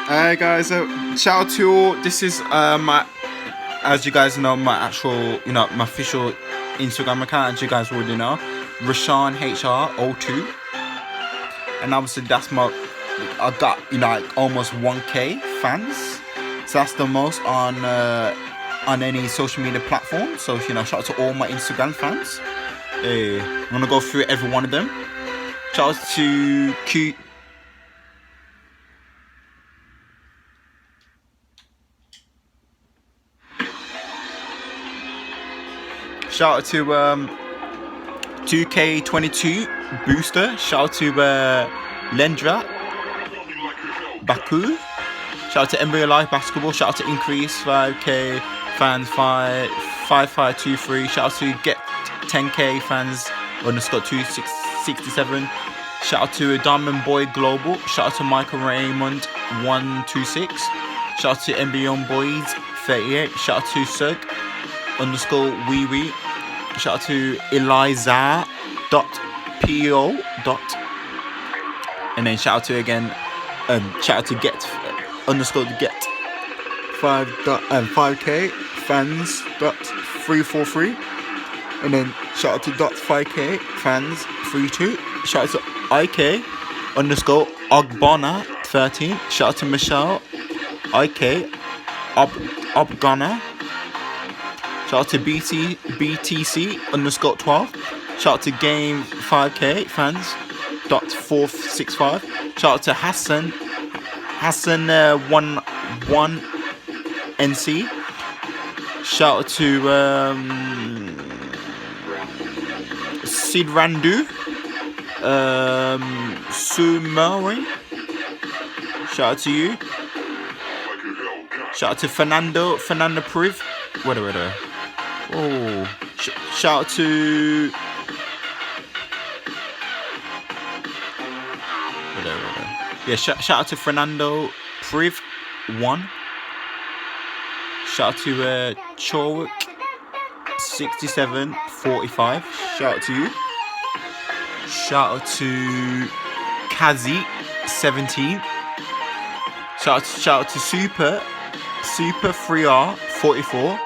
Hey guys, shout out to all. This is my, as you guys know, my actual, my official Instagram account, as you guys already know, Rashawn HR02, and obviously that's I got like almost 1K fans, so that's the most on any social media platform. So shout out to all my Instagram fans. I'm gonna go through every one of them. Shout out to Q. Shout out to 2K22 Booster. Shout out to Lendra Baku. Shout out to NBA Live Basketball. Shout out to Increase 5K Fans 5523. Shout out to Get 10K Fans _267. Shout out to Diamond Boy Global. Shout out to Michael Raymond 126. Shout out to NBA Boys 38. Shout out to Sug _wee wee. Shout out to Eliza.po. And then shout out to again, shout out to Get _Get 5K fans .343. And then shout out to .5K fans 32. Shout out to IK _Ogbonna 13. Shout out to Michelle IK Obgonna. Shout out to BTC _12. Shout out to Game 5K fans .465. Shout out to Hassan 11 NC. Shout out to Sid Randu Sumari. Shout out to you. Shout out to Fernando Priv. Wait. Oh, shout out to shout out to Fernando Priv 1. Shout out to Chorwick 6745. Shout out to you. Shout out to Kazi 17. Shout out to Super 3R 44.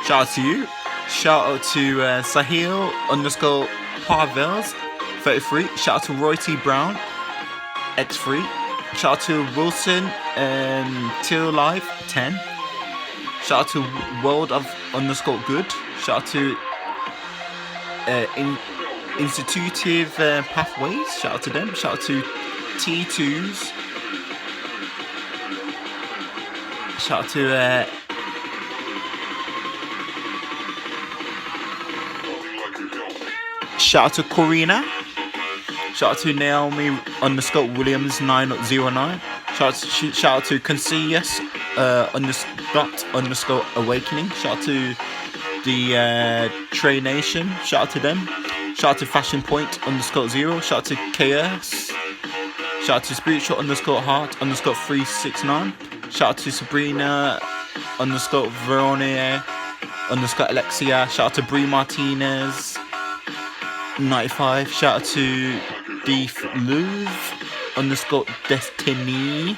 Shout out to you. Shout out to Sahil _Parvels 33. Shout out to Roy T Brown X3. Shout out to Wilson Till Life 10. Shout out to World of _Good. Shout out to Institutive Pathways. Shout out to them. Shout out to T2s. Shout out to shout out to Corina. Shout out to Naomi _Williams 909. Shout out to Concilius _Awakening. Shout out to the Trey Nation. Shout out to them. Shout out to Fashion Point _0. Shout out to Chaos. Shout out to Spiritual _Heart _369. Shout out to Sabrina _Veronia _Alexia. Shout out to Brie Martinez 95. Shout out to Deef Louvre _Destiny.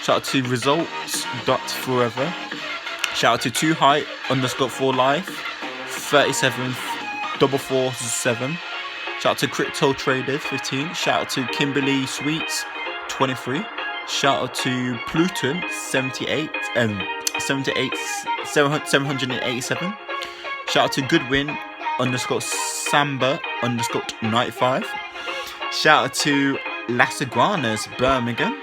Shout out to Results.Forever. Shout out to Too High _for Life 37447. Shout out to Crypto Traders 15. Shout out to Kimberly Sweets 23. Shout out to Pluton 787. Shout out to Goodwin _Samba _95. Shout out to Las Iguanas Birmingham.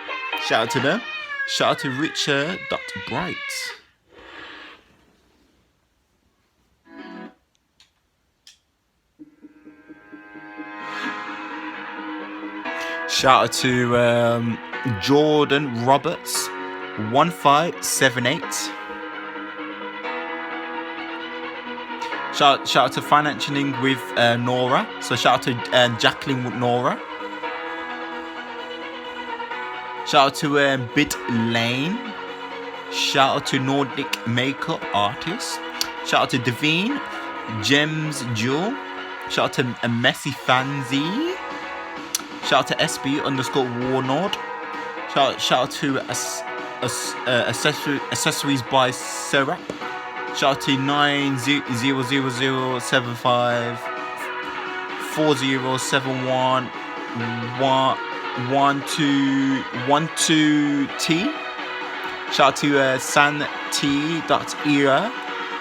Shout out to them. Shout out to Richard.Bright. Shout out to Jordan Roberts 1578. Shout out to Financialing with Nora. So shout out to Jacqueline with Nora. Shout out to Bit Lane. Shout out to Nordic Makeup Artist. Shout out to Devine Gems Jewel. Shout out to Messi Fanzy. Shout out to SB _Warnord. Shout out to Accessories by Serap. Shout out to 900075 4071 12T. Shout out to Santi.era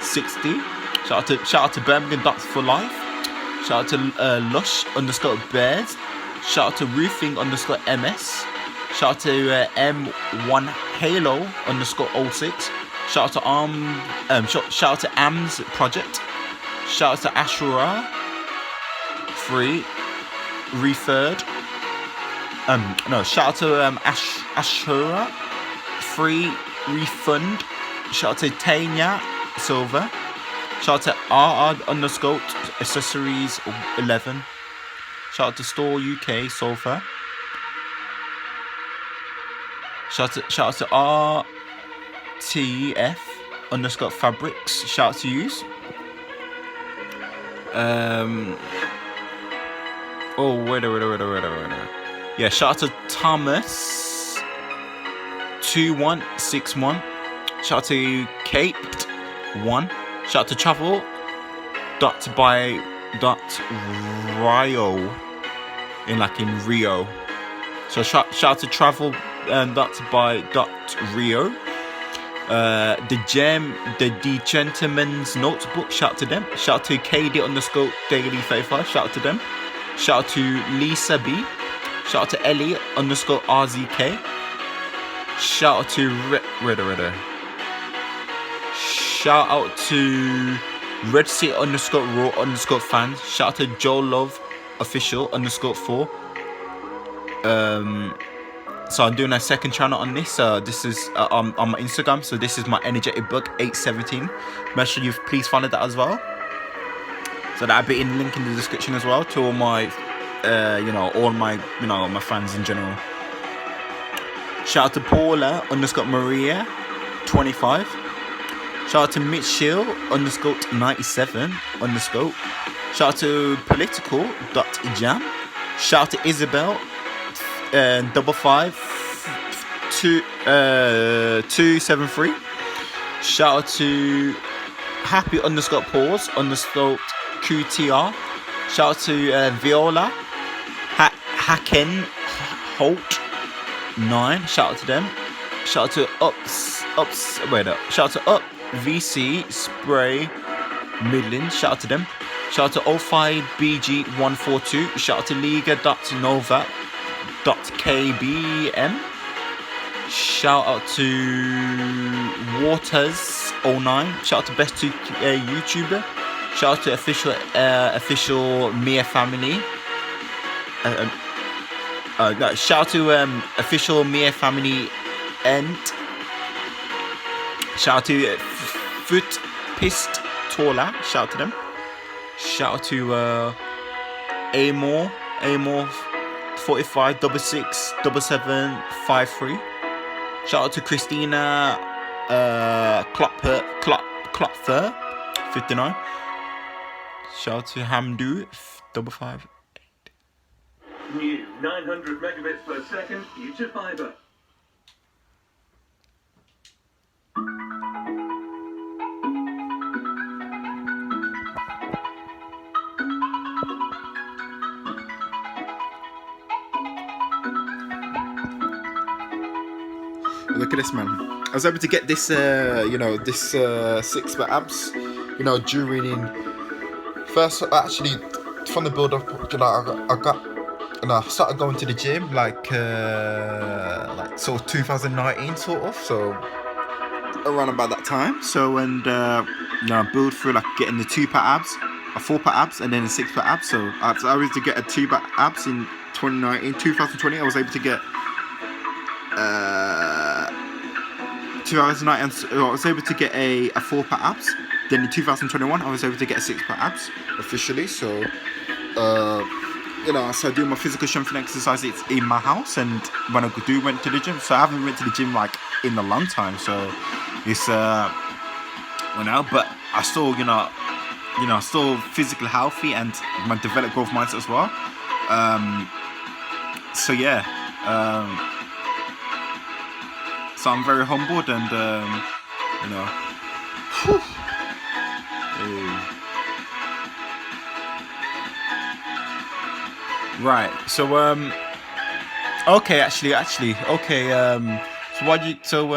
60. Shout out to Birmingham Dots for Life. Shout out to Lush_Bears. Shout out to Roofing_MS. Shout out to M1 Halo_06. Shout out to shout out to AMS Project. Shout out to Ashura 3 Refurred. Shout out to Ashura 3 Refund. Shout out to Tanya Silver. Shout out to RR_Accessories 11. Shout out to Store UK Sulfur. Shout out to RTF_Fabrics. Shout out to yous. Wait. Yeah, shout out to Thomas 2161. Shout out to Caped 1. Shout out to Travel.by.Rio in Rio. So shout out to Travel.by.Rio. The Gentleman's Notebook. Shout out to them. Shout out to KD_Daily35. Shout out to them. Shout out to Lisa B. Shout out to Ellie_RZK. Shout out to Shout out to Red Sea_Raw_fans. Shout out to Joe Love Official _4. So I'm doing a second channel on this. This is on my Instagram. So this is my Energetic Bug 817. Make sure you please follow that as well. So that'll be in the link in the description as well to all my, all my fans in general. Shout out to Paula_Maria 25. Shout out to Mitchell_97 _. Shout out to Political.jam. Shout out to Isabel 55273. Shout out to Happy_Pause_QTR. Shout out to Viola Hacken Holt 9. Shout out to them. Shout out to Shout out to Up VC Spray Midland. Shout out to them. Shout out to 05BG142. Shout out to Liga.nova.kbm. Shout out to Waters09. Shout out to Best 2 YouTuber. Shout out to official Mia family. Shout out to official Mia family and shout out to Foot Pist Tola. Shout out to them. Shout out to Amor 45 66 7753. Shout out to Christina Klopfer 59. Shout out to Hamdu 558. New 900 megabits per second future fiber. Look at this, man. I was able to get this, this 6-bit abs, during first, actually, from the build up, I started going to the gym like sort of 2019 sort of, so around about that time. So build through like getting the 2-pack abs, a 4-pack abs, and then a 6-pack abs. So I was to get a 2-pack abs in 2020. I was able to get 2019. I was able to get a 4-pack abs. Then in 2021, I was able to get a 6-pack abs officially. So so I do my physical strength and exercises in my house, and when I went to the gym. So I haven't went to the gym like in a long time. So it's but I still still physically healthy and my developed growth mindset as well. So yeah. So I'm very humbled and you know. Whew. Right. So okay, actually, okay. So why do you? So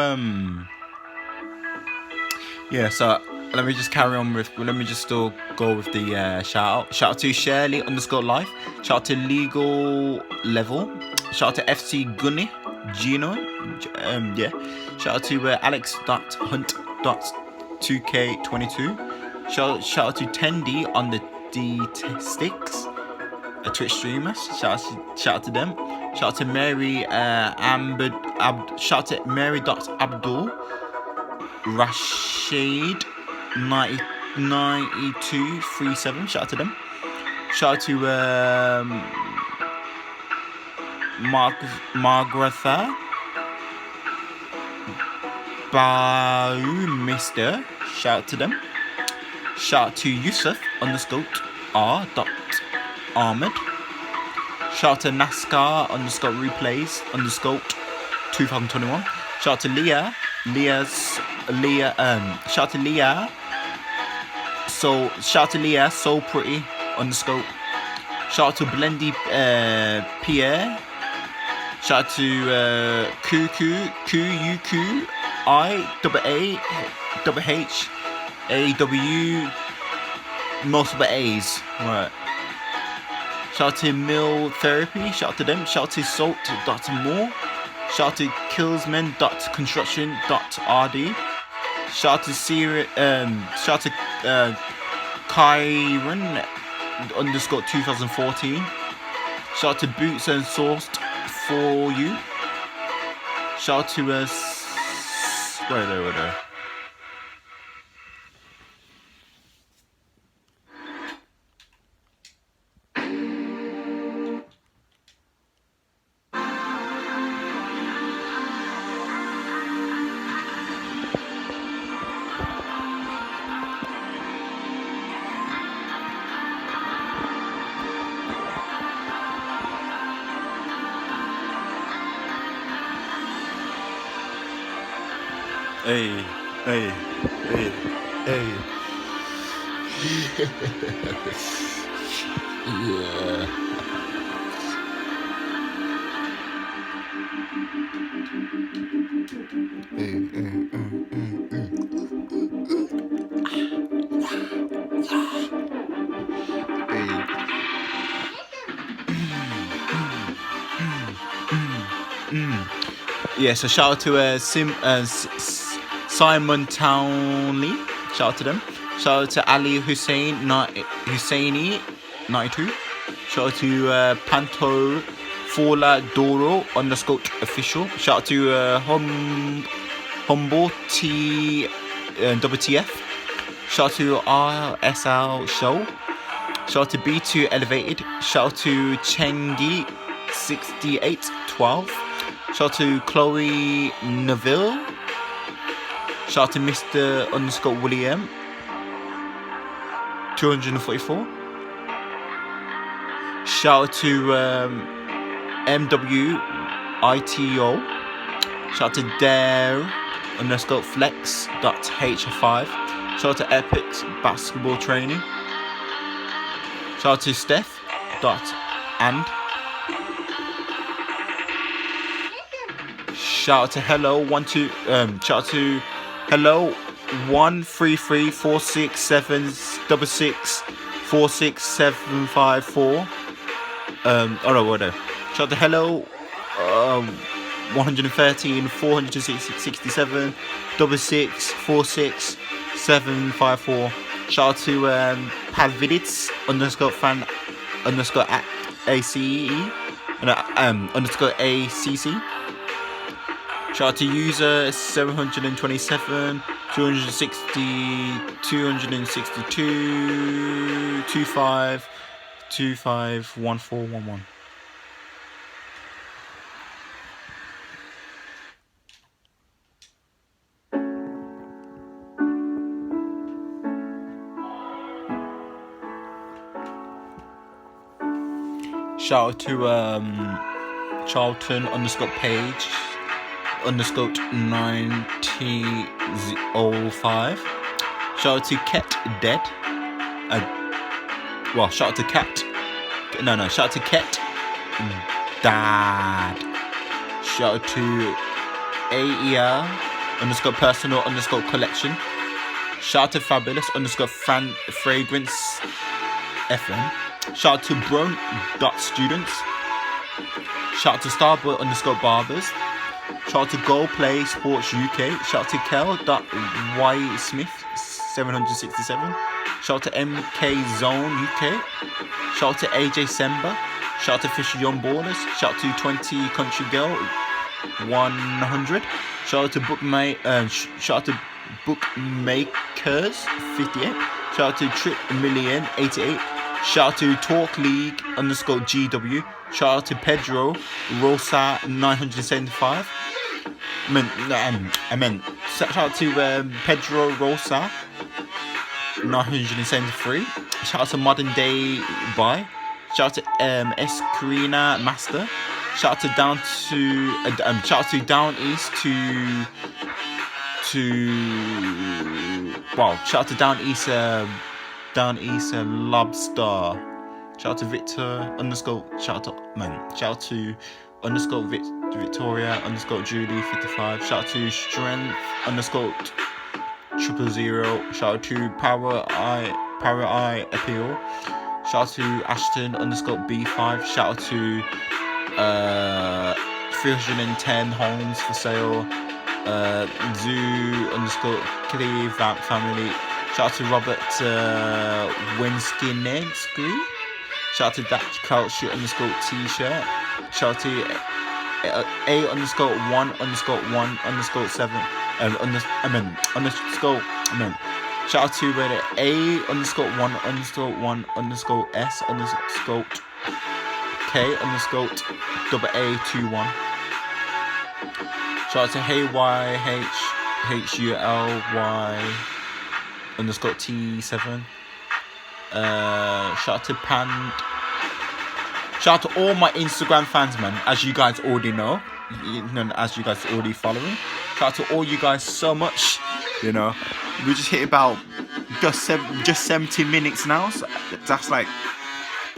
yeah. So let me just carry on with. Let me just still go with the shout out. Shout out to Shirley _life. Shout out to Legal Level. Shout out to FC Gunny Gino. Yeah. Shout out to Alex.Hunt.2K22. Shout out to Tendy on the D Sticks, a Twitch streamer. Shout out to them. Shout out to Mary shout out to Mary.Abdul Rashid 9237. Shout out to them. Shout out to Margaretha Bau Mister. Shout out to them. Shout out to Yusuf _R. Ahmed. Shout out to NASCAR _replays _2021. Shout out to Leah. Shout out to Leah. Shout out to Leah. So pretty _. Shout out to Blendy Pierre. Shout out to QQIAAHAW multiple A's. Right. Shout out to Mill Therapy. Shout out to them. Shout out to Salt.More. Shout out to Killsman.Construction.RD. Shout out to shout out to Kyron _2014. Shout out to Boots and Sourced for you. Shout out to wait there. Hey. Yeah. Yeah, so shout out to Simon Townley. Shout out to them. Shout out to Ali Husseini 92. Shout out to Panto Fola Doro _official. Shout out to Humble T WTF. Shout out to RSL Show. Shout out to B2 Elevated. Shout out to Chengi 6812. Shout out to Chloe Neville. Shout out to Mr. _William 244. Shout out to MWITO. Shout out to Dare _flex.h5. Shout out to Epic's basketball training. Shout out to Steph.and. Shout out to Hello shout out to Hello 1334676464754. Oh no, whatever. Shout out to Hello 113 467 6646754. Shout out to Pavidits _fan _at ACE _ACC. Shout out to user 727 260 262 25 25 1411. Shout out to Charlton _page underscore 9005. Shout out to Ket Dead. Shout out to Cat. No, shout out to Ket Dad. Shout out to AER underscore personal underscore collection. Shout out to Fabulous underscore fragrance FM. Shout out to Bro.students. Shout out to Starboy underscore barbers. Shout out to Goal Play Sports UK. Shout out to Kel.Y Smith 767. Shout out to MK Zone UK. Shout out to AJ Semba. Shout out to Fisher Young Ballers. Shout out to 20 Country Girl 100. Shout out to Bookmakers 58. Shout out to Trip Million 88. Shout out to Talk League underscore GW. Shout out to Pedro Rosa 975. Shout out to Pedro Rosa 973. Shout out to Modern Day Buy. Shout out to Escrina Master. Shout out to Down East shout out to Down East Lobster. Shout out to Victor underscore. Shout out to underscore Victoria underscore Julie 55. Shout out to Strength underscore 000. Shout out to Power Eye Appeal. Shout out to Ashton underscore B5. Shout out to 310 homes for sale. Zoo underscore Cleve family. Shout out to Robert Winskinegsky. Shout out to Dutch Culture underscore T-shirt. Shout out to A underscore 1 underscore 1 underscore 7. Shout out to A underscore 1 underscore 1 underscore S underscore K underscore AA21. Shout out to HULY underscore T7. Shout out to Pand. Shout out to all my Instagram fans, man. As you guys already know, as you guys already following. Shout out to all you guys so much. We just hit about just 70 minutes now. So that's like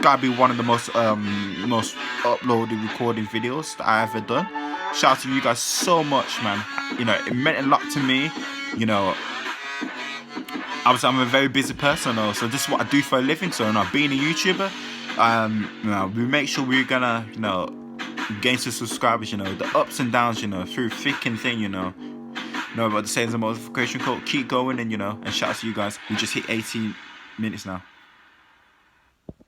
gotta be one of the most uploaded recording videos that I ever done. Shout out to you guys so much, man. It meant a lot to me. I'm a very busy person, so this is what I do for a living. So, being a YouTuber, we make sure we're gonna, gain some subscribers. The ups and downs, through thick and thin. Know about the sales and notification code. Keep going, and shout out to you guys. We just hit 18 minutes now.